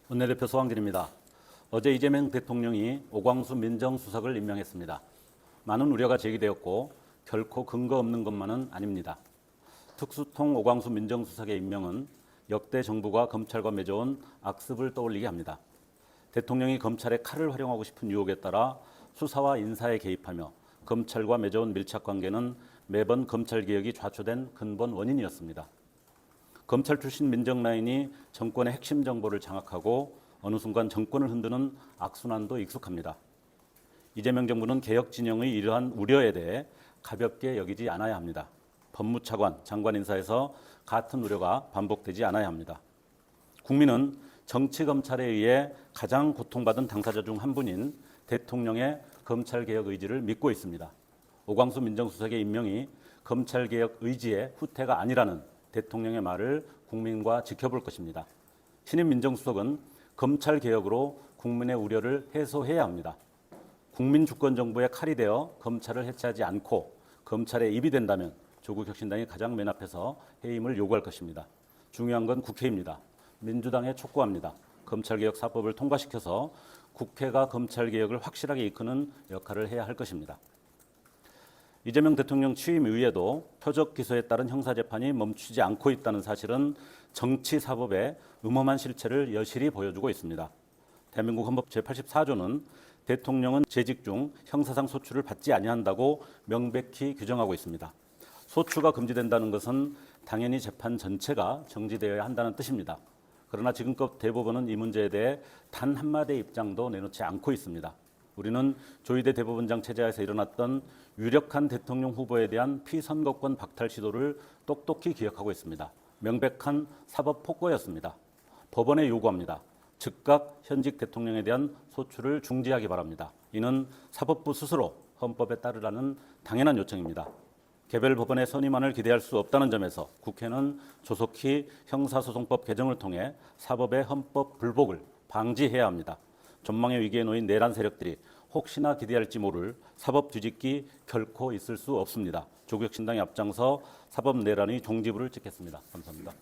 원내대표 소황진입니다. 어제 이재명 대통령이 오광수 민정수석을 임명했습니다. 많은 우려가 제기되었고 결코 근거 없는 것만은 아닙니다. 특수통 오광수 민정수석의 임명은 역대 정부가 검찰과 맺어온 악습을 떠올리게 합니다. 대통령이 검찰의 칼을 활용하고 싶은 유혹에 따라 수사와 인사에 개입하며 검찰과 맺어온 밀착관계는 매번 검찰개혁이 좌초된 근본 원인이었습니다. 검찰 출신 민정라인이 정권의 핵심 정보를 장악하고 어느 순간 정권을 흔드는 악순환도 익숙합니다. 이재명 정부는 개혁 진영의 이러한 우려에 대해 가볍게 여기지 않아야 합니다. 법무차관, 장관 인사에서 같은 우려가 반복되지 않아야 합니다. 국민은 정치검찰에 의해 가장 고통받은 당사자 중 한 분인 대통령의 검찰개혁 의지를 믿고 있습니다. 오광수 민정수석의 임명이 검찰개혁 의지의 후퇴가 아니라는 대통령의 말을 국민과 지켜볼 것입니다. 신임 민정수석은 검찰개혁으로 국민의 우려를 해소해야 합니다. 국민주권정부의 칼이 되어 검찰을 해체하지 않고 검찰의 입이 된다면 조국혁신당이 가장 맨 앞에서 해임을 요구할 것입니다. 중요한 건 국회입니다. 민주당에 촉구합니다. 검찰개혁 4법을 통과시켜서 국회가 검찰개혁을 확실하게 이끄는 역할을 해야 할 것입니다. 이재명 대통령 취임 이후에도 표적 기소에 따른 형사재판이 멈추지 않고 있다는 사실은 정치사법의 음험한 실체를 여실히 보여주고 있습니다. 대한민국 헌법 제84조는 대통령은 재직 중 형사상 소출을 받지 아니한다고 명백히 규정하고 있습니다. 소추가 금지된다는 것은 당연히 재판 전체가 정지되어야 한다는 뜻입니다. 그러나 지금껏 대법원은 이 문제에 대해 단 한마디의 입장도 내놓지 않고 있습니다. 우리는 조희대 대법원장 체제하에서 일어났던 유력한 대통령 후보에 대한 피선거권 박탈 시도를 똑똑히 기억하고 있습니다. 명백한 사법 폭거였습니다. 법원에 요구합니다. 즉각 현직 대통령에 대한 소추를 중지하기 바랍니다. 이는 사법부 스스로 헌법에 따르라는 당연한 요청입니다. 개별 법원의 선임안을 기대할 수 없다는 점에서 국회는 조속히 형사소송법 개정을 통해 사법의 헌법 불복을 방지해야 합니다. 전망의 위기에 놓인 내란 세력들이 혹시나 기대할지 모를 사법 뒤집기 결코 있을 수 없습니다. 조국혁신당이 앞장서 사법 내란의 종지부를 찍겠습니다. 감사합니다.